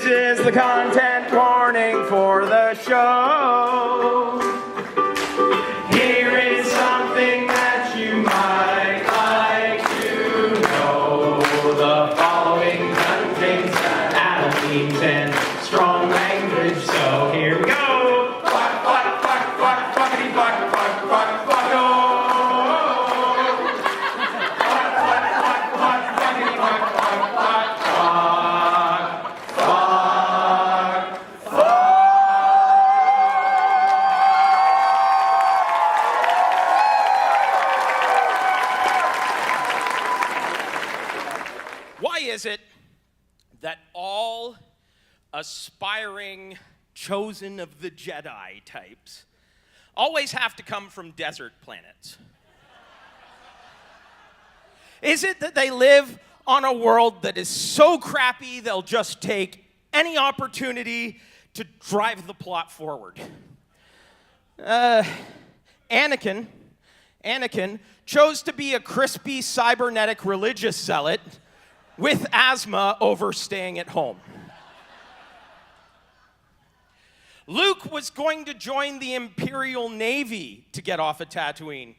This is the content warning for the show. Here is something that you might like to know. The following contains adult themes and strong language, so here we go. Fuck, fuck, fuck, fuck, fuckity, fuck, fuck, fuck, fuck, oh. Is it that all aspiring chosen of the Jedi types always have to come from desert planets? Is it that they live on a world that is so crappy they'll just take any opportunity to drive the plot forward? Anakin chose to be a crispy cybernetic religious zealot with asthma over staying at home. Luke was going to join the Imperial Navy to get off of Tatooine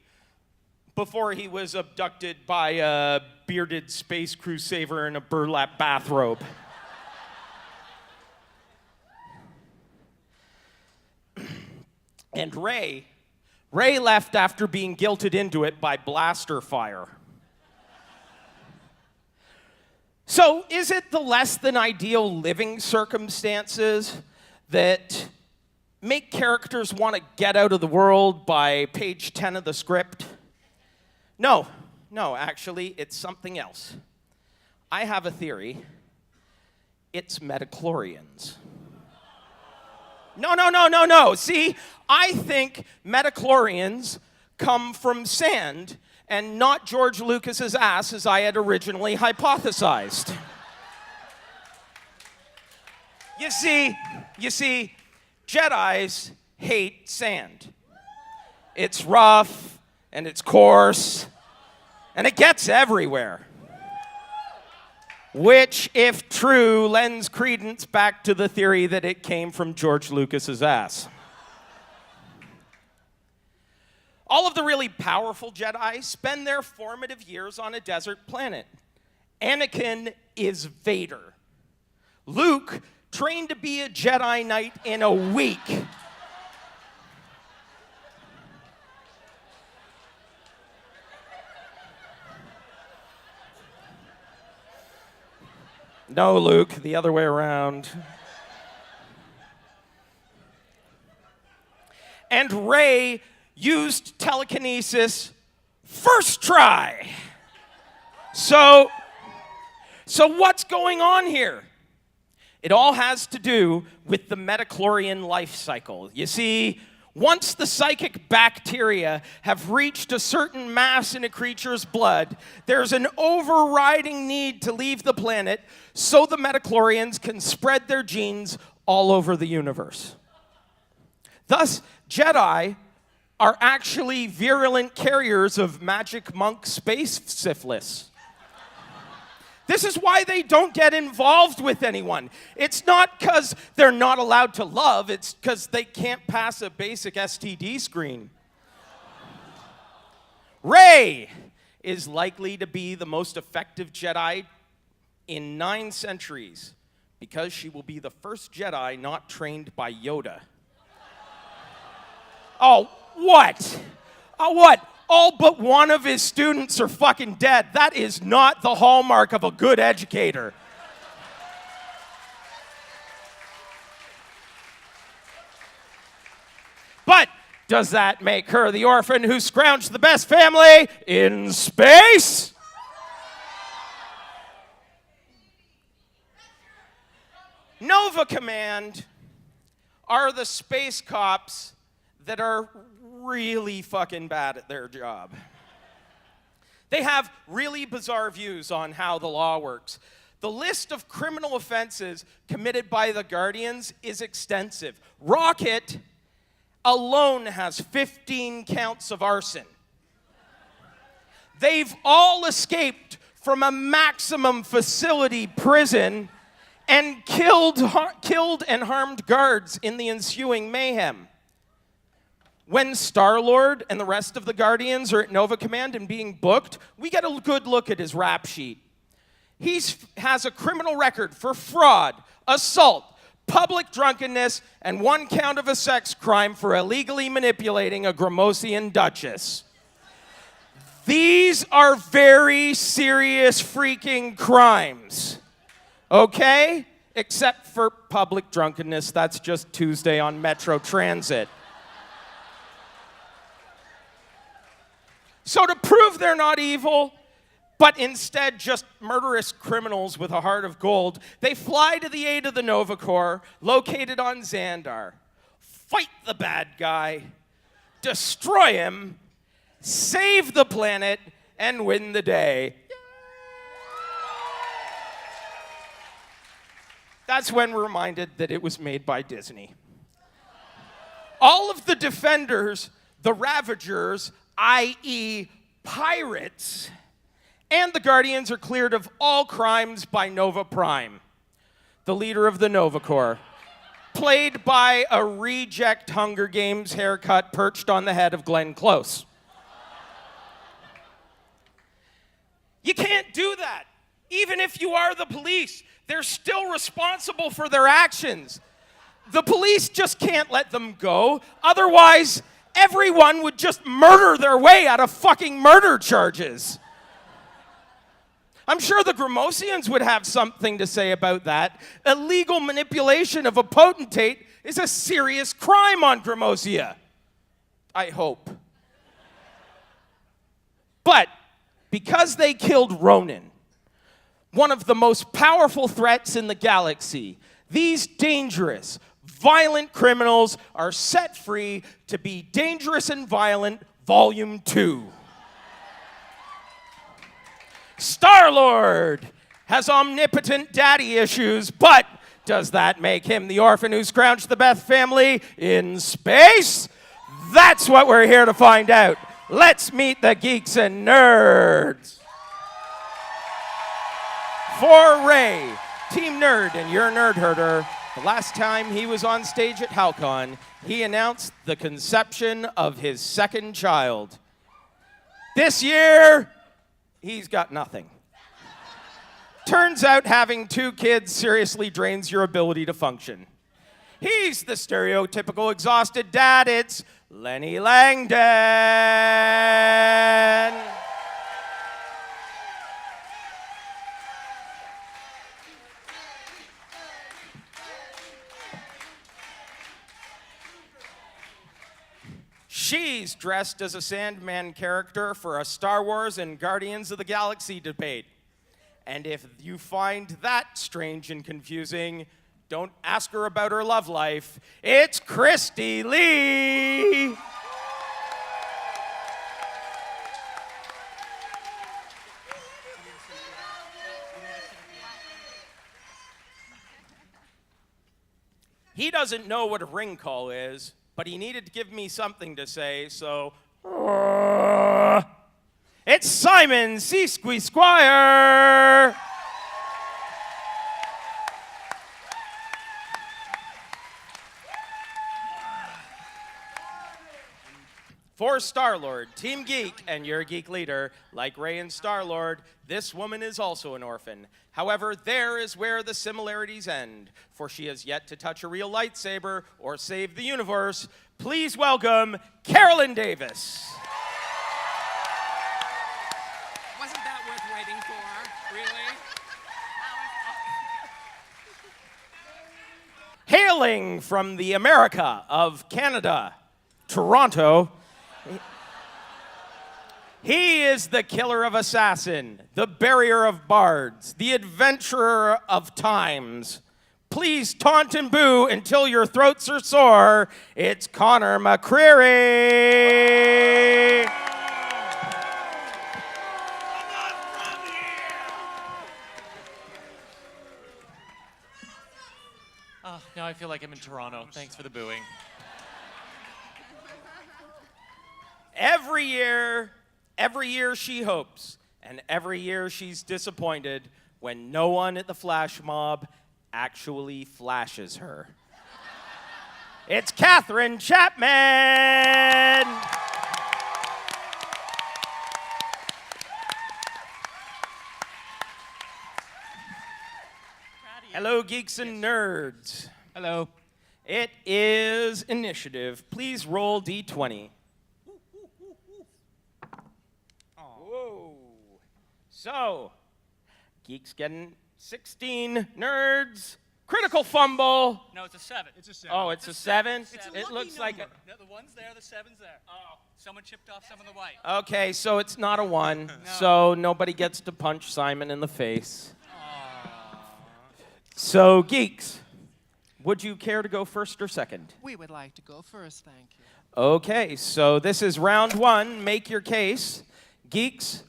before he was abducted by a bearded space crusader in a burlap bathrobe. And Rey left after being guilted into it by blaster fire. So, is it the less than ideal living circumstances that make characters want to get out of the world by page 10 of the script? No, actually, it's something else. I have a theory. It's midichlorians. No. See, I think midichlorians come from sand and not George Lucas's ass as I had originally hypothesized. You see, Jedis hate sand. It's rough, and it's coarse, and it gets everywhere. Which, if true, lends credence back to the theory that it came from George Lucas's ass. All of the really powerful Jedi spend their formative years on a desert planet. Anakin is Vader. Luke trained to be a Jedi Knight in a week. No, Luke, the other way around. And Rey used telekinesis first try. So what's going on here? It all has to do with the midichlorian life cycle. You see, once the psychic bacteria have reached a certain mass in a creature's blood, there's an overriding need to leave the planet so the midichlorians can spread their genes all over the universe. Thus, Jedi are actually virulent carriers of magic monk space syphilis. This is why they don't get involved with anyone. It's not because they're not allowed to love, it's because they can't pass a basic STD screen. Rey is likely to be the most effective Jedi in 9 centuries because she will be the first Jedi not trained by Yoda. Oh, what? What? All but one of his students are fucking dead. That is not the hallmark of a good educator. But does that make her the orphan who scrounged the best family in space? Nova Command are the space cops that are really fucking bad at their job. They have really bizarre views on how the law works. The list of criminal offenses committed by the Guardians is extensive. Rocket alone has 15 counts of arson. They've all escaped from a maximum facility prison and killed and harmed guards in the ensuing mayhem. When Star-Lord and the rest of the Guardians are at Nova Command and being booked, we get a good look at his rap sheet. He has a criminal record for fraud, assault, public drunkenness, and 1 count of a sex crime for illegally manipulating a Gramosian duchess. These are very serious freaking crimes, okay? Except for public drunkenness, that's just Tuesday on Metro Transit. So to prove they're not evil, but instead just murderous criminals with a heart of gold, they fly to the aid of the Nova Corps, located on Xandar, fight the bad guy, destroy him, save the planet, and win the day. That's when we're reminded that it was made by Disney. All of the defenders, the Ravagers, i.e. pirates, and the Guardians are cleared of all crimes by Nova Prime, the leader of the Nova Corps, played by a reject Hunger Games haircut perched on the head of Glenn Close. You can't do that. Even if you are the police, they're still responsible for their actions. The police just can't let them go. Otherwise, everyone would just murder their way out of fucking murder charges. I'm sure the Gramosians would have something to say about that. Illegal manipulation of a potentate is a serious crime on Gramosia. I hope. But because they killed Ronan, one of the most powerful threats in the galaxy, these dangerous, violent criminals are set free to be Dangerous and Violent Volume 2. Star-Lord has omnipotent daddy issues, but does that make him the orphan who scrounged the Beth family in space? That's what we're here to find out. Let's meet the geeks and nerds. For Ray, Team Nerd and your nerd herder, the last time he was on stage at Hal-Con, he announced the conception of his second child. This year, he's got nothing. Turns out having 2 kids seriously drains your ability to function. He's the stereotypical exhausted dad. It's Lenny Langdon. She's dressed as a Sandman character for a Star Wars and Guardians of the Galaxy debate. And if you find that strange and confusing, don't ask her about her love life. It's Christy Lee! He doesn't know what a ring call is, but he needed to give me something to say, so... It's Simon C. Squire! For Star-Lord, Team Geek, and your geek leader, like Ray and Star-Lord, this woman is also an orphan. However, there is where the similarities end, for she has yet to touch a real lightsaber or save the universe. Please welcome Carolyn Davis. Wasn't that worth waiting for? Really? Hailing from the America of Canada, Toronto, he is the killer of assassin, the barrier of bards, the adventurer of times. Please taunt and boo until your throats are sore. It's Connor McCreary. Oh, now I feel like I'm in Toronto. Thanks for the booing. Every year she hopes, and every year she's disappointed when no one at the flash mob actually flashes her. It's Catherine Chapman! Hello, geeks and nerds. Hello. It is initiative. Please roll D20. Whoa. So, geeks getting 16, nerds, critical fumble. No, it's a 7. It's a 7. Oh, it's a 7? It's a It lucky looks like number. No, the one's there, the 7's there. Oh. Someone chipped off some of the white. Okay, so it's not a 1. No. So nobody gets to punch Simon in the face. So, geeks, would you care to go first or second? We would like to go first, thank you. Okay, so this is round 1. Make your case. Geeks,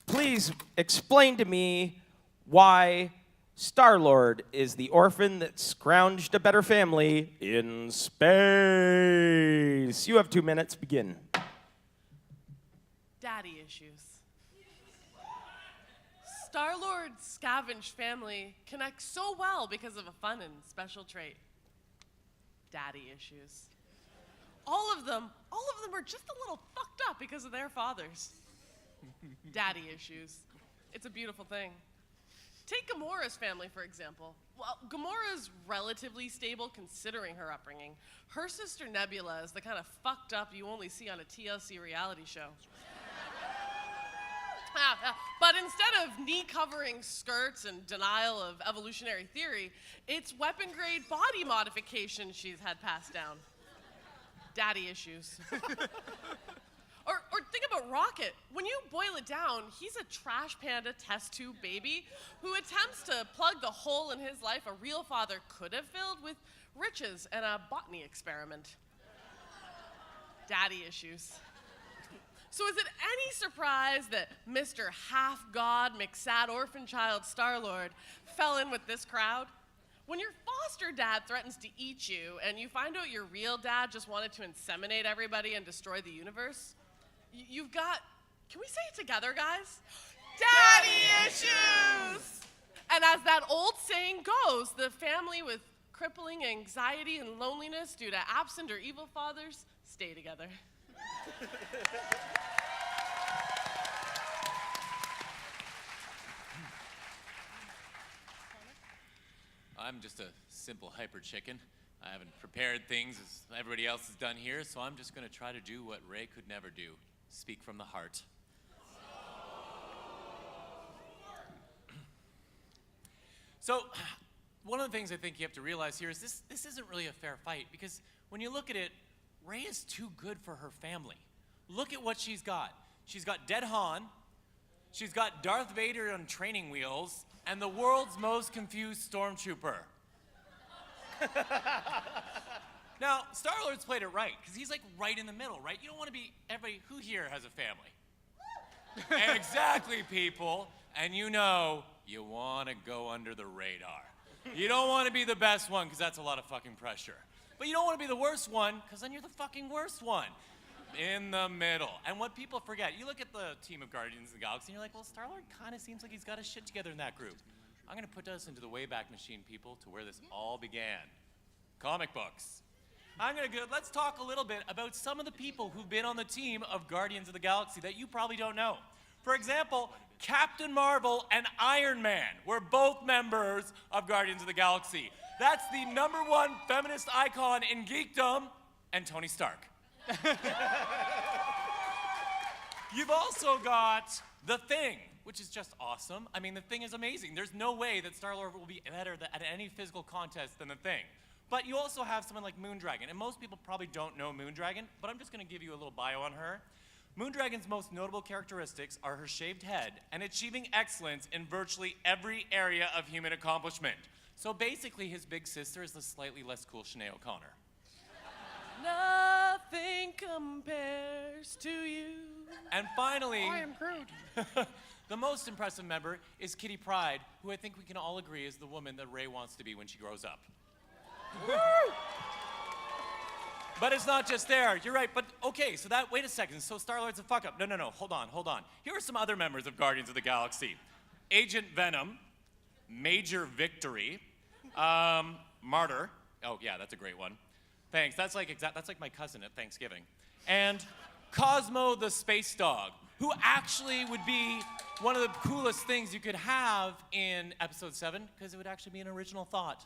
please explain to me why Star-Lord is the orphan that scrounged a better family in space. You have 2 minutes. Begin. Daddy issues. Star-Lord's Scavenged family connects so well because of a fun and special trait. Daddy issues. All of them are just a little fucked up because of their fathers. Daddy issues. It's a beautiful thing. Take Gamora's family, for example. Well, Gamora's relatively stable considering her upbringing. Her sister Nebula is the kind of fucked up you only see on a TLC reality show. But instead of knee-covering skirts and denial of evolutionary theory, it's weapon-grade body modification she's had passed down. Daddy issues. Or think about Rocket. When you boil it down, he's a trash panda test tube baby who attempts to plug the hole in his life a real father could have filled with riches and a botany experiment. Daddy issues. So is it any surprise that Mr. Half-God, McSad orphan child Star-Lord fell in with this crowd? When your foster dad threatens to eat you and you find out your real dad just wanted to inseminate everybody and destroy the universe, you've got, can we say it together, guys? Daddy issues! And as that old saying goes, the family with crippling anxiety and loneliness due to absent or evil fathers stay together. I'm just a simple hyper chicken. I haven't prepared things as everybody else has done here, so I'm just going to try to do what Ray could never do. Speak from the heart. So, one of the things I think you have to realize here is this isn't really a fair fight, because when you look at it, Ray is too good for her family. Look at what she's got. She's got dead Han, she's got Darth Vader on training wheels, and the world's most confused stormtrooper. Now, Star-Lord's played it right, because he's like right in the middle, right? You don't want to be, everybody, who here has a family? Exactly, people. And you know, you want to go under the radar. You don't want to be the best one, because that's a lot of fucking pressure. But you don't want to be the worst one, because then you're the fucking worst one. In the middle. And what people forget, you look at the team of Guardians of the Galaxy, and you're like, well, Star-Lord kind of seems like he's got his shit together in that group. I'm going to put us into the Wayback Machine, people, to where this all began. Comic books. Let's talk a little bit about some of the people who've been on the team of Guardians of the Galaxy that you probably don't know. For example, Captain Marvel and Iron Man were both members of Guardians of the Galaxy. That's the #1 feminist icon in geekdom, and Tony Stark. You've also got The Thing, which is just awesome. I mean, The Thing is amazing. There's no way that Star-Lord will be better at any physical contest than The Thing. But you also have someone like Moondragon, and most people probably don't know Moondragon, but I'm just going to give you a little bio on her. Moondragon's most notable characteristics are her shaved head and achieving excellence in virtually every area of human accomplishment. So basically, his big sister is the slightly less cool Sinead O'Connor. Nothing compares to you. And finally, I am Groot. the most impressive member is Kitty Pryde, who I think we can all agree is the woman that Ray wants to be when she grows up. But it's not just there. You're right. But okay, so wait a second. So Star-Lord's a fuck up. No. Hold on. Here are some other members of Guardians of the Galaxy. Agent Venom, Major Victory, Martyr. Oh, yeah, that's a great one. Thanks. That's like my cousin at Thanksgiving. And Cosmo the Space Dog, who actually would be one of the coolest things you could have in episode 7, because it would actually be an original thought.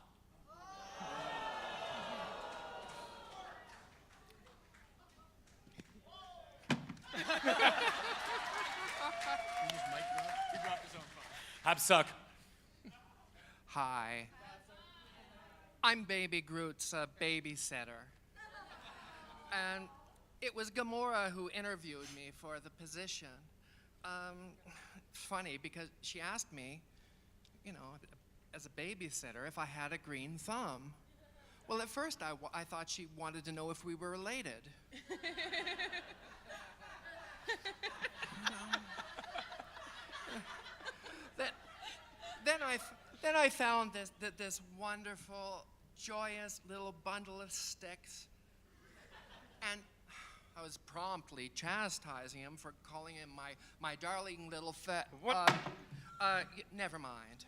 Hab-suck. Hi. I'm Baby Groot's babysitter. And it was Gamora who interviewed me for the position. Funny, because she asked me, you know, as a babysitter, if I had a green thumb. Well, at first I thought she wanted to know if we were related. Then I found this wonderful, joyous little bundle of sticks, and I was promptly chastising him for calling him my darling little fat. What? Never mind.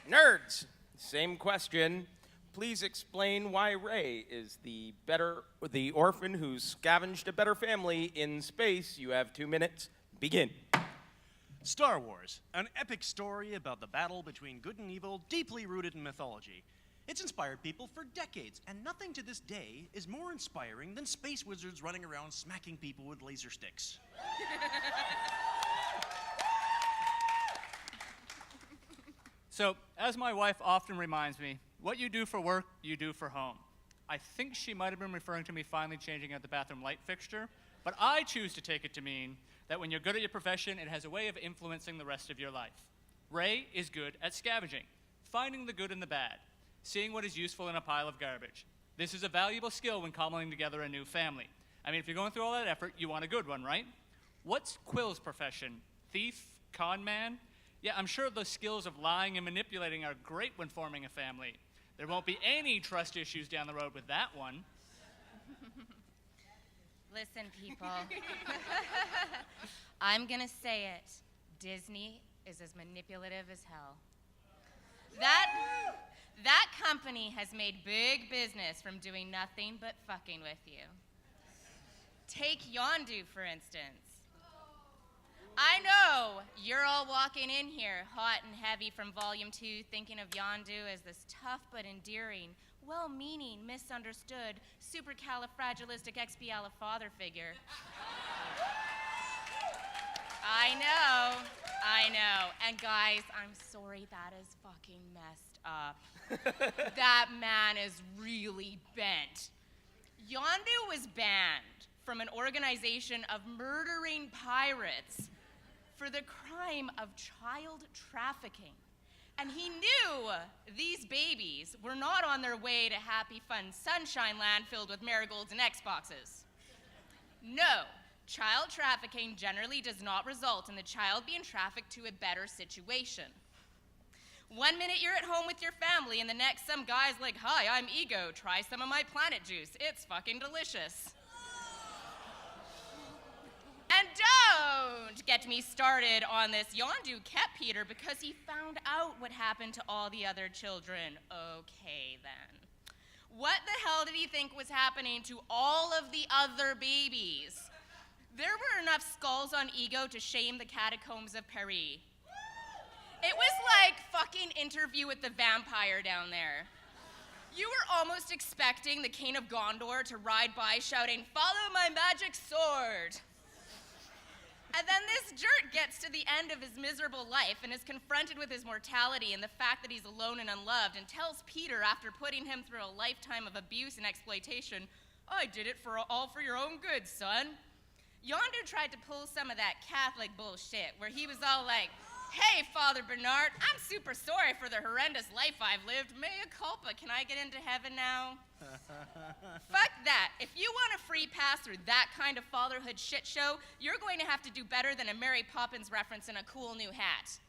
Nerds, same question. Please explain why Ray is the orphan who's scavenged a better family in space. You have 2 minutes. Begin. Star Wars, an epic story about the battle between good and evil, deeply rooted in mythology. It's inspired people for decades, and nothing to this day is more inspiring than space wizards running around smacking people with laser sticks. So, as my wife often reminds me, what you do for work, you do for home. I think she might have been referring to me finally changing out the bathroom light fixture, but I choose to take it to mean that when you're good at your profession, it has a way of influencing the rest of your life. Ray is good at scavenging, finding the good in the bad, seeing what is useful in a pile of garbage. This is a valuable skill when cobbling together a new family. I mean, if you're going through all that effort, you want a good one, right? What's Quill's profession? Thief? Con man? Yeah, I'm sure those skills of lying and manipulating are great when forming a family. There won't be any trust issues down the road with that one. Listen, people. I'm gonna say it. Disney is as manipulative as hell. That company has made big business from doing nothing but fucking with you. Take Yondu, for instance. I know you're all walking in here hot and heavy from Volume 2 thinking of Yondu as this tough but endearing, well-meaning, misunderstood, supercalifragilisticexpialidocious father figure. I know. And guys, I'm sorry, that is fucking messed up. That man is really bent. Yondu was banned from an organization of murdering pirates for the crime of child trafficking. And he knew these babies were not on their way to happy, fun sunshine land filled with marigolds and Xboxes. No, child trafficking generally does not result in the child being trafficked to a better situation. 1 minute you're at home with your family, and the next some guy's like, "Hi, I'm Ego, try some of my planet juice. It's fucking delicious." And don't get me started on this. Yondu kept Peter because he found out what happened to all the other children. Okay, then. What the hell did he think was happening to all of the other babies? There were enough skulls on Ego to shame the catacombs of Paris. It was like fucking Interview with the Vampire down there. You were almost expecting the King of Gondor to ride by shouting, "Follow my magic sword." And then this jerk gets to the end of his miserable life and is confronted with his mortality and the fact that he's alone and unloved, and tells Peter, after putting him through a lifetime of abuse and exploitation, "I did it all for your own good, son." Yondu tried to pull some of that Catholic bullshit where he was all like, Hey, Father Bernard, I'm super sorry for the horrendous life I've lived. Mea culpa. Can I get into heaven now? Fuck that. If you want a free pass through that kind of fatherhood shit show, you're going to have to do better than a Mary Poppins reference and a cool new hat.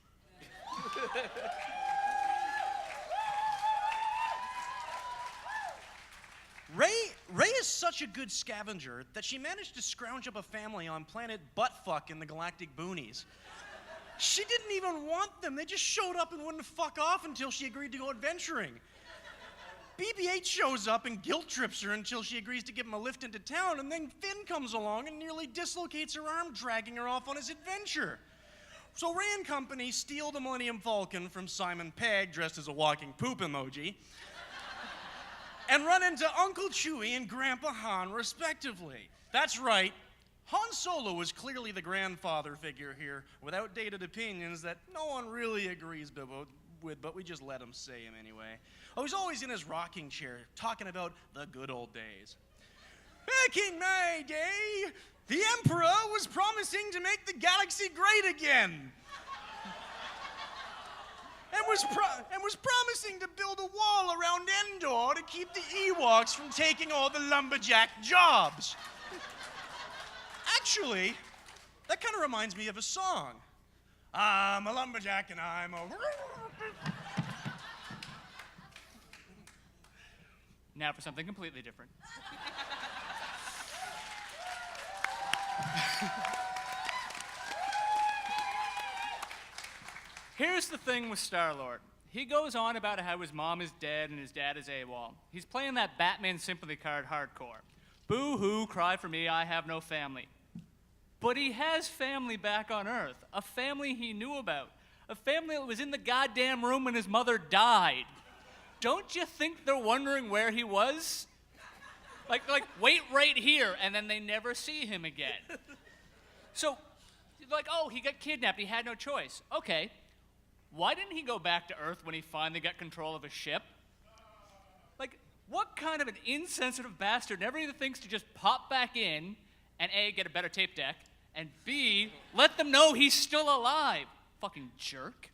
Ray is such a good scavenger that she managed to scrounge up a family on planet Buttfuck in the galactic boonies. She didn't even want them. They just showed up and wouldn't fuck off until she agreed to go adventuring. BB-8 shows up and guilt trips her until she agrees to give him a lift into town, and then Finn comes along and nearly dislocates her arm, dragging her off on his adventure. So Ray and company steal the Millennium Falcon from Simon Pegg, dressed as a walking poop emoji, and run into Uncle Chewie and Grandpa Han, respectively. That's right. Han Solo was clearly the grandfather figure here, with outdated opinions that no one really agrees with, but we just let him say him anyway. Oh, he's always in his rocking chair, talking about the good old days. Back in my day, the Emperor was promising to make the galaxy great again. And was promising to build a wall around Endor to keep the Ewoks from taking all the lumberjack jobs. Actually, that kind of reminds me of a song. I'm a lumberjack and I'm a... Now for something completely different. Here's the thing with Star-Lord. He goes on about how his mom is dead and his dad is AWOL. He's playing that Batman sympathy card hardcore. Boo-hoo, cry for me, I have no family. But he has family back on Earth, a family he knew about, a family that was in the goddamn room when his mother died. Don't you think they're wondering where he was? Like, wait right here, and then they never see him again. So, like, oh, he got kidnapped, he had no choice. Okay, why didn't he go back to Earth when he finally got control of a ship? Like, what kind of an insensitive bastard never even thinks to just pop back in and A, get a better tape deck, and B, let them know he's still alive? Fucking jerk.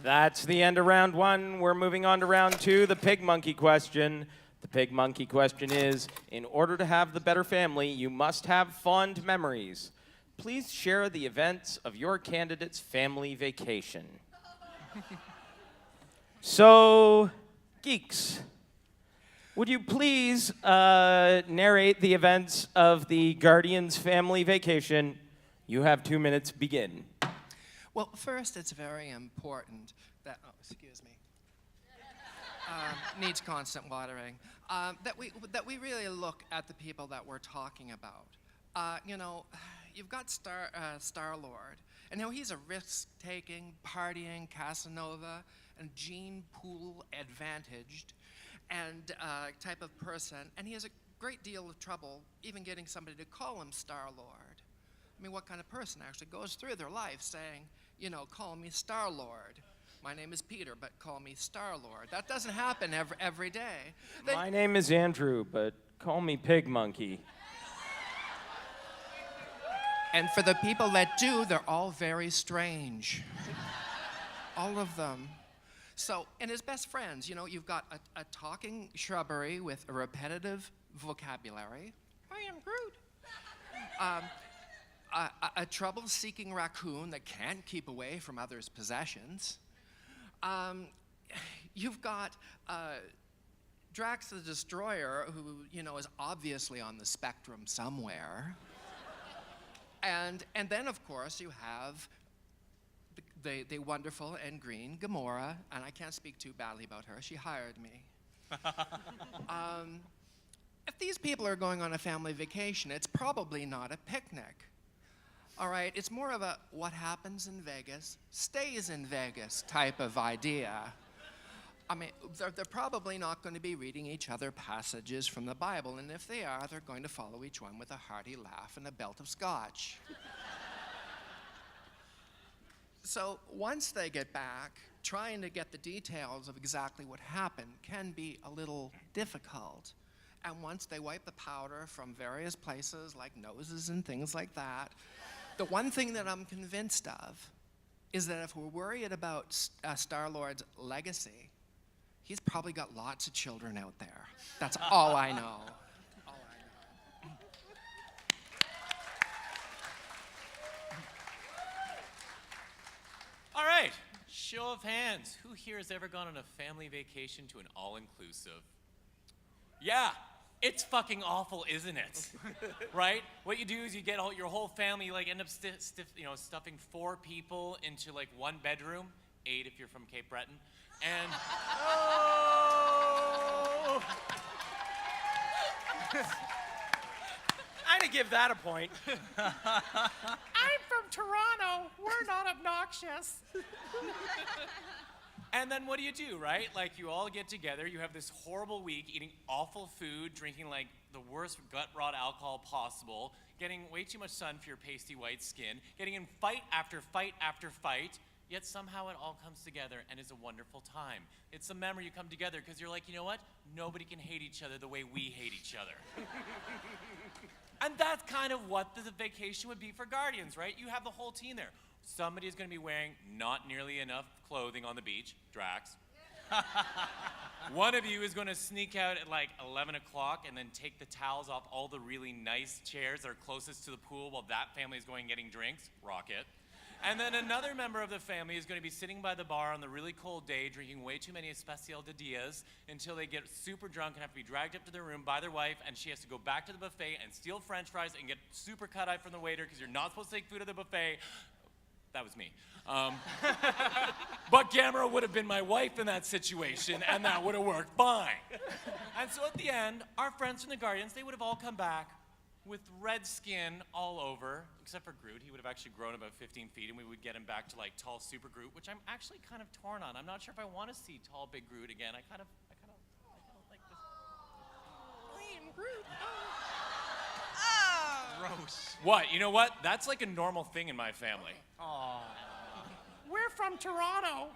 That's the end of round one. We're moving on to round two, the pig monkey question. The pig monkey question is, in order to have the better family, you must have fond memories. Please share the events of your candidate's family vacation. So, Geeks, would you please narrate the events of the Guardian's family vacation? You have 2 minutes, begin. Well, first, it's very important that, oh, excuse me, needs constant watering, that we really look at the people that we're talking about. You know, you've got Star-Lord, and you know, he's a risk-taking, partying Casanova and gene pool advantaged and type of person, and he has a great deal of trouble even getting somebody to call him Star-Lord. I mean, what kind of person actually goes through their life saying, you know, call me Star-Lord. My name is Peter, but call me Star-Lord. That doesn't happen every day. My name is Andrew, but call me Pig Monkey. And for the people that do, they're all very strange. All of them. So, and his best friends, you know, you've got a talking shrubbery with a repetitive vocabulary. I am Groot. A trouble-seeking raccoon that can't keep away from others' possessions. You've got Drax the Destroyer, who, you know, is obviously on the spectrum somewhere. And then, of course, you have the wonderful and green Gamora, and I can't speak too badly about her. She hired me. If these people are going on a family vacation, it's probably not a picnic. All right, it's more of a what happens in Vegas stays in Vegas type of idea. I mean, they're probably not going to be reading each other passages from the Bible, and if they are, they're going to follow each one with a hearty laugh and a belt of scotch. So once they get back, trying to get the details of exactly what happened can be a little difficult. And once they wipe the powder from various places, like noses and things like that, the one thing that I'm convinced of is that if we're worried about Star-Lord's legacy, he's probably got lots of children out there. That's all I know. All I know. All right, show of hands. Who here has ever gone on a family vacation to an all-inclusive? Yeah, it's fucking awful, isn't it? Right? What you do is you get your whole family, like end up stuffing 4 people into like 1 bedroom, 8 if you're from Cape Breton, and I'm gonna give that a point. I'm from Toronto. We're not obnoxious. And then what do, right? Like, you all get together, you have this horrible week, eating awful food, drinking, like, the worst gut-rot alcohol possible, getting way too much sun for your pasty white skin, getting in fight after fight after fight, yet somehow it all comes together and is a wonderful time. It's a memory you come together because you're like, you know what? Nobody can hate each other the way we hate each other. And that's kind of what the vacation would be for Guardians, right? You have the whole team there. Somebody is going to be wearing not nearly enough clothing on the beach, Drax. One of you is going to sneak out at like 11 o'clock and then take the towels off all the really nice chairs that are closest to the pool while that family is going and getting drinks, Rocket. And then another member of the family is going to be sitting by the bar on the really cold day, drinking way too many especial de dias until they get super drunk and have to be dragged up to their room by their wife, and she has to go back to the buffet and steal French fries and get super cut-eye from the waiter because you're not supposed to take food at the buffet. That was me. But Gamera would have been my wife in that situation, and that would have worked fine. And so at the end, our friends from the Guardians, they would have all come back with red skin all over, except for Groot. He would have actually grown about 15 feet, and we would get him back to like tall super Groot, which I'm actually kind of torn on. I'm not sure if I want to see tall big Groot again. I kind of like this. I am Groot. Gross. What? You know what? That's like a normal thing in my family. We're from Toronto.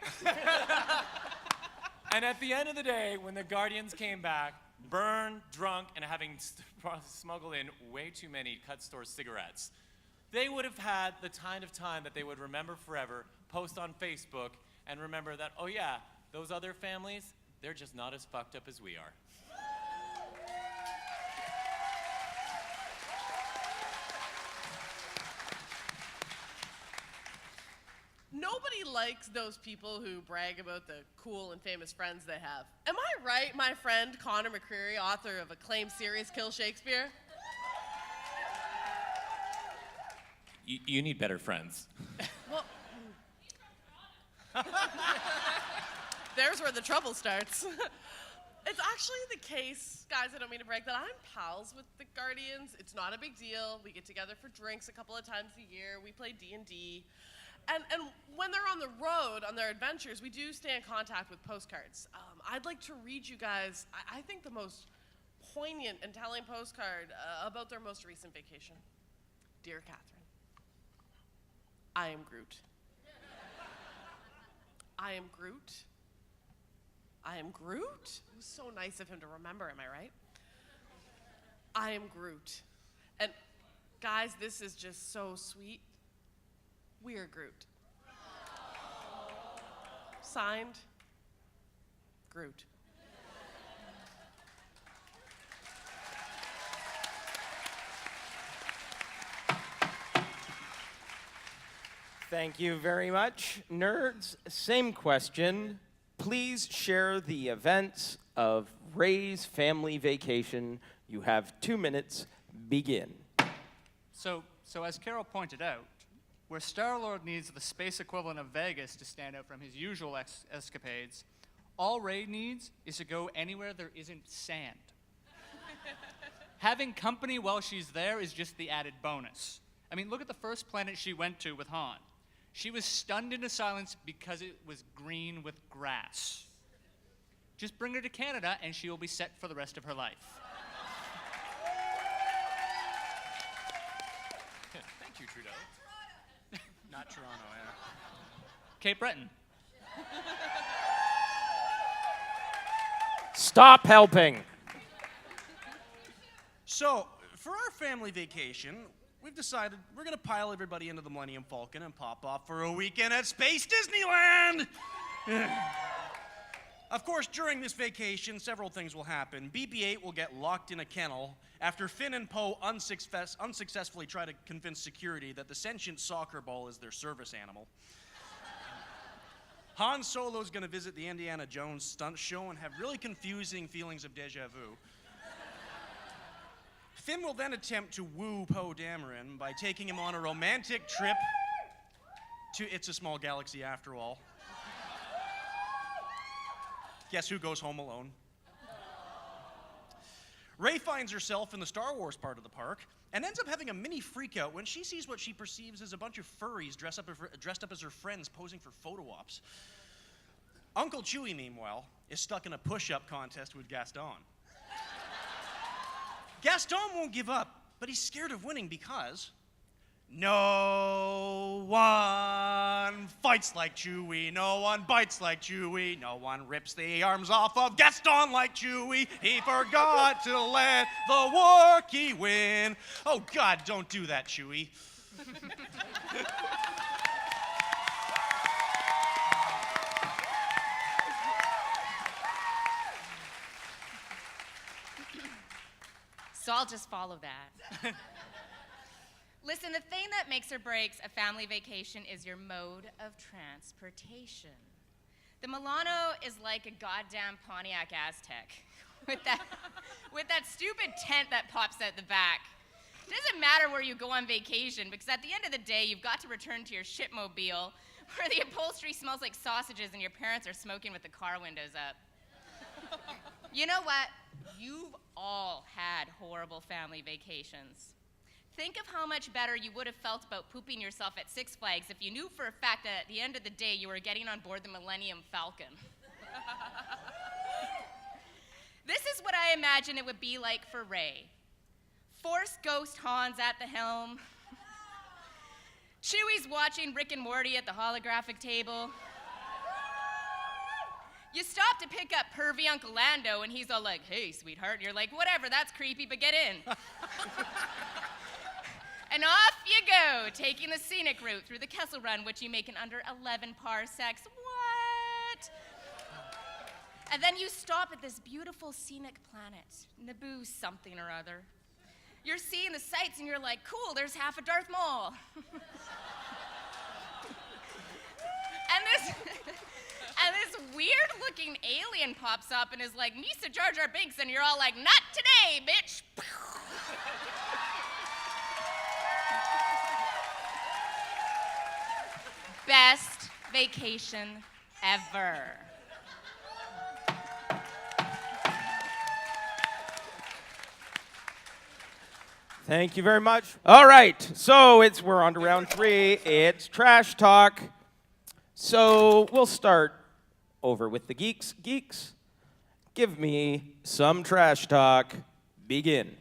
And at the end of the day, when the Guardians came back, burned, drunk, and having smuggled in way too many cut store cigarettes, they would have had the kind of time that they would remember forever, post on Facebook, and remember that, oh yeah, those other families, they're just not as fucked up as we are. Nobody likes those people who brag about the cool and famous friends they have. Am I right, my friend Connor McCreary, author of acclaimed series Kill Shakespeare? You need better friends. Well, there's where the trouble starts. It's actually the case, guys, I don't mean to brag, that I'm pals with the Guardians. It's not a big deal. We get together for drinks a couple of times a year. We play D&D. And when they're on the road, on their adventures, we do stay in contact with postcards. I'd like to read you guys, I think, the most poignant and telling postcard about their most recent vacation. Dear Catherine, I am Groot. I am Groot. I am Groot? It was so nice of him to remember, am I right? I am Groot. And guys, this is just so sweet. We're Groot. Signed, Groot. Thank you very much. Nerds, same question. Please share the events of Ray's family vacation. You have 2 minutes. Begin. So as Carol pointed out, where Star-Lord needs the space equivalent of Vegas to stand out from his usual escapades, all Ray needs is to go anywhere there isn't sand. Having company while she's there is just the added bonus. I mean, look at the first planet she went to with Han. She was stunned into silence because it was green with grass. Just bring her to Canada and she will be set for the rest of her life. Thank you, Trudeau. Not Toronto, yeah. Cape Breton. Stop helping. So, for our family vacation, we've decided we're gonna pile everybody into the Millennium Falcon and pop off for a weekend at Space Disneyland! Of course, during this vacation, several things will happen. BB-8 will get locked in a kennel after Finn and Poe unsuccessfully try to convince security that the sentient soccer ball is their service animal. Han Solo's gonna visit the Indiana Jones stunt show and have really confusing feelings of deja vu. Finn will then attempt to woo Poe Dameron by taking him on a romantic trip to It's a Small Galaxy After All. Guess who goes home alone? Rey finds herself in the Star Wars part of the park and ends up having a mini freakout when she sees what she perceives as a bunch of furries dressed up as her friends posing for photo ops. Uncle Chewie, meanwhile, is stuck in a push-up contest with Gaston. Gaston won't give up, but he's scared of winning because no one fights like Chewie, no one bites like Chewie, no one rips the arms off of Gaston like Chewie. He forgot to let the Wookiee win. Oh God, don't do that, Chewie. So I'll just follow that. Listen, the thing that makes or breaks a family vacation is your mode of transportation. The Milano is like a goddamn Pontiac Aztec with that stupid tent that pops out the back. It doesn't matter where you go on vacation because at the end of the day, you've got to return to your shipmobile where the upholstery smells like sausages and your parents are smoking with the car windows up. You know what? You've all had horrible family vacations. Think of how much better you would have felt about pooping yourself at Six Flags if you knew for a fact that at the end of the day you were getting on board the Millennium Falcon. This is what I imagine it would be like for Rey. Force Ghost Hans at the helm. Chewie's watching Rick and Morty at the holographic table. You stop to pick up pervy Uncle Lando and he's all like, "Hey, sweetheart." And you're like, "Whatever, that's creepy, but get in." And off you go, taking the scenic route through the Kessel Run, which you make in under 11 parsecs. What? And then you stop at this beautiful scenic planet, Naboo something or other. You're seeing the sights and you're like, "Cool, there's half a Darth Maul." And this weird-looking alien pops up and is like, "Misa Jar Jar Binks," and you're all like, "Not today, bitch." Best vacation ever. Thank you very much. All right, so we're on to round 3. It's trash talk. So we'll start over with the geeks. Geeks, give me some trash talk. Begin.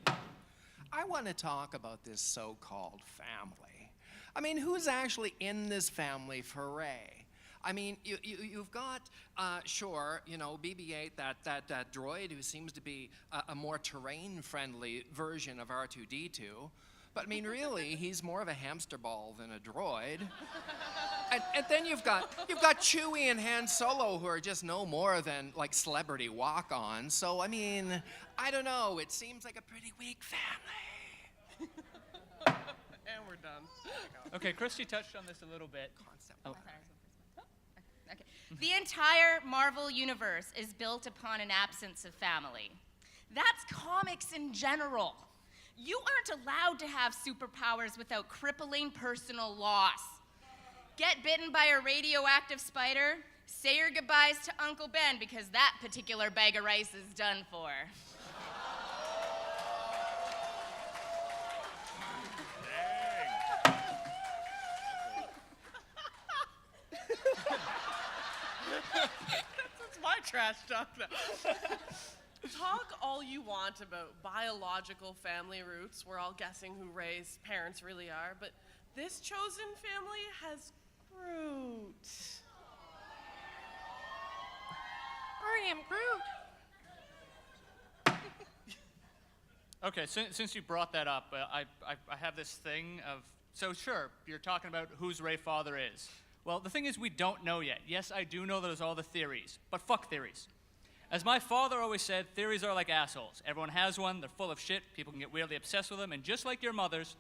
I want to talk about this so-called family. I mean, who's actually in this family for Rey? I mean, you've got, sure, you know, BB-8, that droid who seems to be a more terrain-friendly version of R2-D2. But I mean, really, he's more of a hamster ball than a droid. And then you've got Chewie and Han Solo, who are just no more than like celebrity walk-ons. So I mean, I don't know. It seems like a pretty weak family. And we're done. Okay, Christy touched on this a little bit. Okay. The entire Marvel universe is built upon an absence of family. That's comics in general. You aren't allowed to have superpowers without crippling personal loss. Get bitten by a radioactive spider, say your goodbyes to Uncle Ben because that particular bag of rice is done for. That's my trash talk now. Talk all you want about biological family roots. We're all guessing who Rey's parents really are, but this chosen family has Groot. I am Groot. Okay, since you brought that up, I have this thing of, so sure, you're talking about whose Rey father is. Well, the thing is, we don't know yet. Yes, I do know there's all the theories, but fuck theories. As my father always said, theories are like assholes. Everyone has one, they're full of shit, people can get weirdly obsessed with them, and just like your mother's...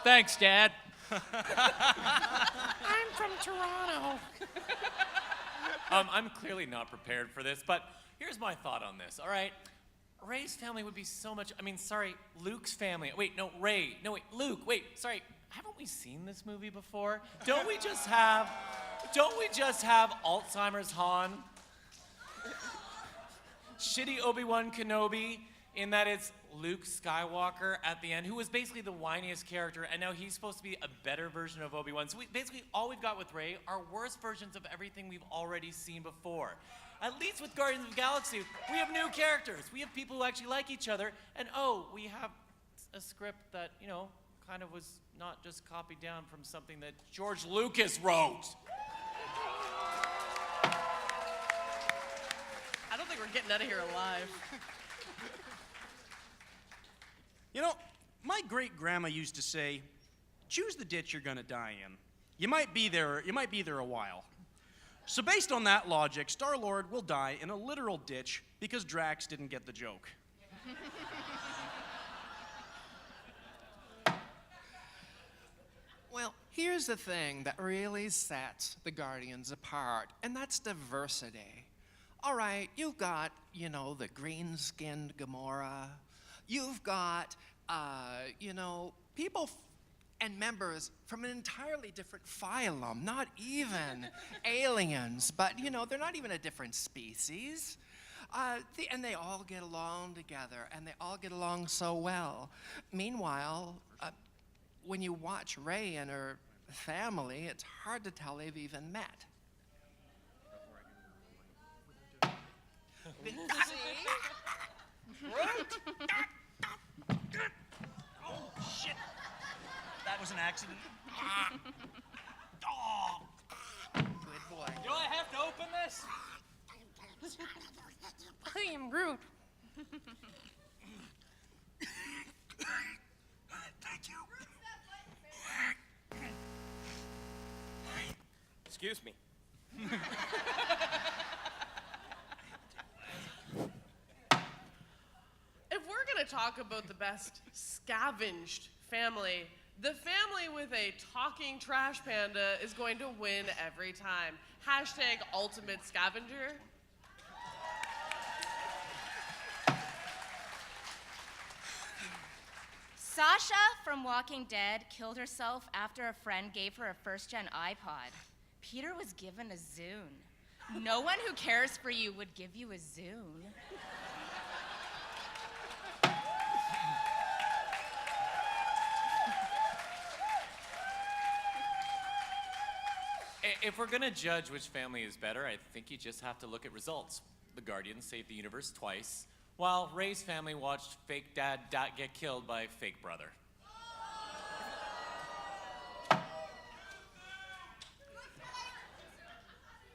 Thanks, Dad. I'm from Toronto. I'm clearly not prepared for this, but here's my thought on this, all right? Rey's family would be so much, Luke's family. Wait, no, Rey. No, wait, Luke. Wait, sorry. Haven't we seen this movie before? Don't we just have Alzheimer's Han? Shitty Obi-Wan Kenobi, in that it's Luke Skywalker at the end, who was basically the whiniest character, and now he's supposed to be a better version of Obi-Wan. So basically all we've got with Rey are worse versions of everything we've already seen before. At least with Guardians of the Galaxy, we have new characters. We have people who actually like each other, and we have a script that, kind of was not just copied down from something that George Lucas wrote. I don't think we're getting out of here alive. My great-grandma used to say, choose the ditch you're gonna die in. You might be there a while. So based on that logic, Star-Lord will die in a literal ditch because Drax didn't get the joke. Well, here's the thing that really sets the Guardians apart, and that's diversity. All right, you've got, the green-skinned Gamora. You've got, people and members from an entirely different phylum, not even aliens, but, they're not even a different species. And they all get along together, and they all get along so well. Meanwhile, when you watch Rey and her family, it's hard to tell they've even met. Oh, shit. That was an accident. Good boy. Do I have to open this? I am Groot. Thank you. Excuse me. If we're going to talk about the best scavenged family, the family with a talking trash panda is going to win every time. Hashtag ultimate scavenger. Sasha from Walking Dead killed herself after a friend gave her a first-gen iPod. Peter was given a Zune. No one who cares for you would give you a Zune. If we're gonna judge which family is better, I think you just have to look at results. The Guardians saved the universe twice, while Rey's family watched fake dad get killed by fake brother.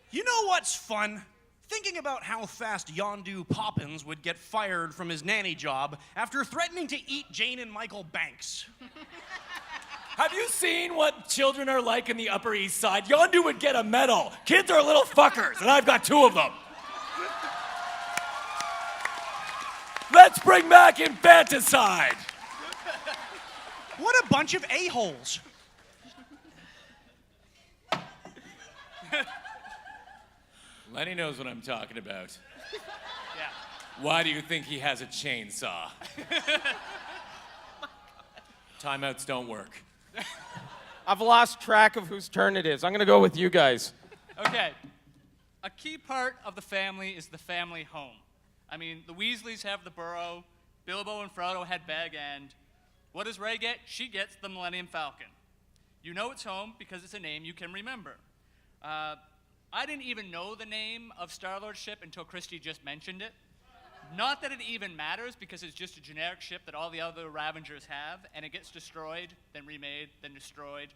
You know what's fun? Thinking about how fast Yondu Poppins would get fired from his nanny job after threatening to eat Jane and Michael Banks. Have you seen what children are like in the Upper East Side? Yondu would get a medal. Kids are little fuckers, and I've got 2 of them. Let's bring back infanticide. What a bunch of a-holes. Lenny knows what I'm talking about. Yeah. Why do you think he has a chainsaw? Timeouts don't work. I've lost track of whose turn it is. I'm going to go with you guys. Okay. A key part of the family is the family home. I mean, the Weasleys have the Burrow, Bilbo and Frodo had Bag End. What does Rey get? She gets the Millennium Falcon. You know it's home because it's a name you can remember. I didn't even know the name of Star-Lord's ship until Christy just mentioned it. Not that it even matters, because it's just a generic ship that all the other Ravengers have, and it gets destroyed, then remade, then destroyed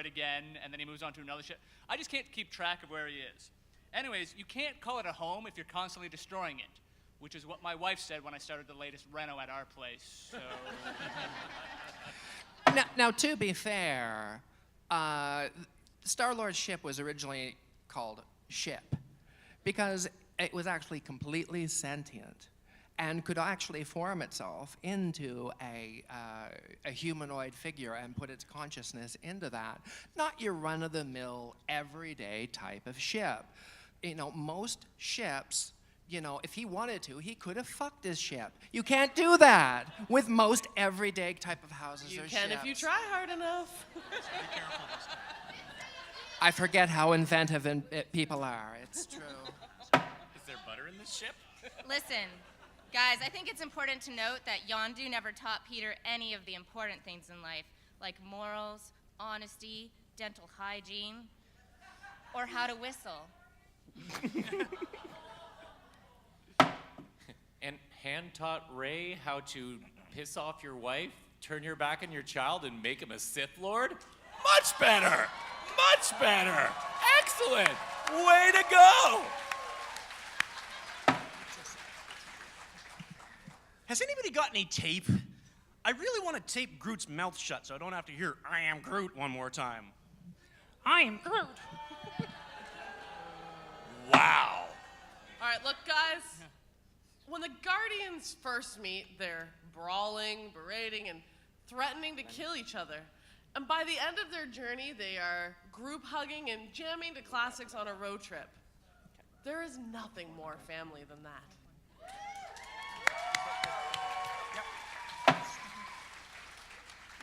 again, and then he moves on to another ship. I just can't keep track of where he is. Anyways, you can't call it a home if you're constantly destroying it, which is what my wife said when I started the latest reno at our place, so... Now, to be fair, Star-Lord's ship was originally called Ship because it was actually completely sentient and could actually form itself into a humanoid figure and put its consciousness into that. Not your run-of-the-mill, everyday type of ship. You know, most ships, you know, if he wanted to, he could have fucked his ship. You can't do that with most everyday type of houses or ships. You can if you try hard enough. I forget how inventive people are. It's true. Is there butter in this ship? Listen, guys, I think it's important to note that Yondu never taught Peter any of the important things in life, like morals, honesty, dental hygiene, or how to whistle. And hand taught Ray how to piss off your wife, turn your back on your child, and make him a Sith Lord? Much better! Much better! Excellent! Way to go! Has anybody got any tape? I really want to tape Groot's mouth shut so I don't have to hear "I am Groot" one more time. I am Groot. Wow. All right, look, guys. When the Guardians first meet, they're brawling, berating, and threatening to kill each other. And by the end of their journey, they are group hugging and jamming to classics on a road trip. There is nothing more family than that.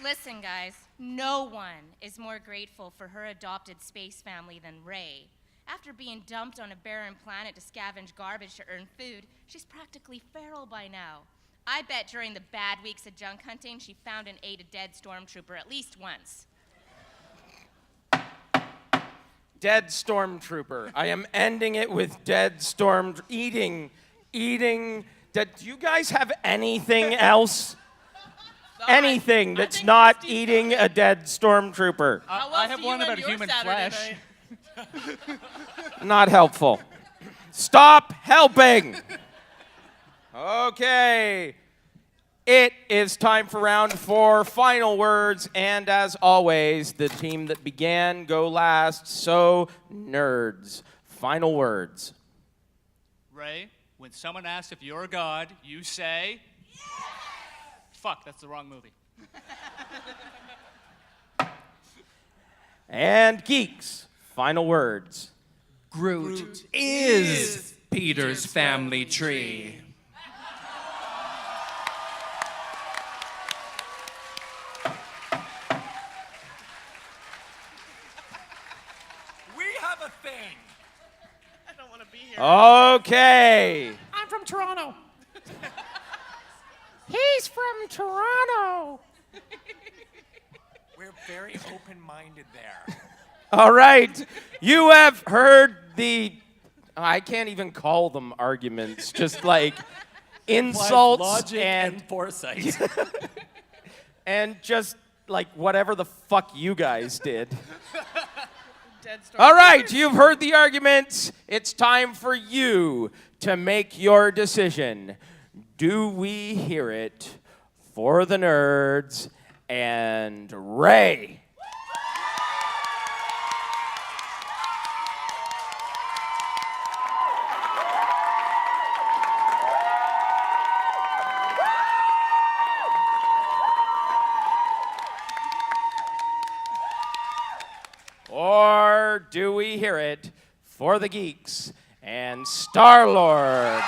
Listen, guys, no one is more grateful for her adopted space family than Ray. After being dumped on a barren planet to scavenge garbage to earn food, she's practically feral by now. I bet during the bad weeks of junk hunting, she found and ate a dead stormtrooper at least once. Dead stormtrooper. I am ending it with dead eating. Do you guys have anything else? Anything that's not eating a dead stormtrooper. I have one about human flesh. Not helpful. Stop helping. Okay. It is time for round 4, final words, and as always, the team that began go last, so nerds. Final words. Ray, when someone asks if you're a god, you say... Yes! Fuck, that's the wrong movie. And Geeks, final words. Groot is Peter's family tree. We have a thing. I don't want to be here. Okay. I'm from Toronto. He's from Toronto. We're very open-minded there. All right. You have heard I can't even call them arguments, just like insults Logic and foresight. and just like whatever the fuck you guys did. Dead All right, you've heard the arguments. It's time for you to make your decision. Do we hear it for the nerds and Ray? Or do we hear it for the Geeks and Star-Lord?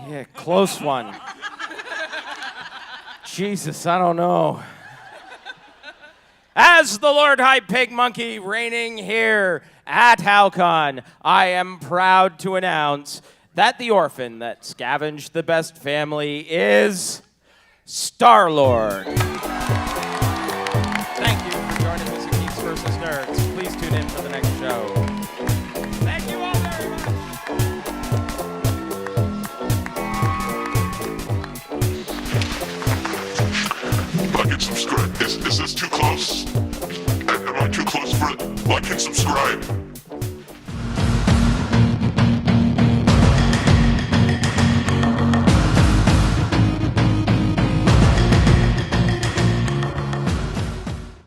Yeah, close one. Jesus, I don't know. As the Lord High Pig Monkey reigning here at Hal-Con, I am proud to announce that the orphan that scavenged the best family is Star-Lord.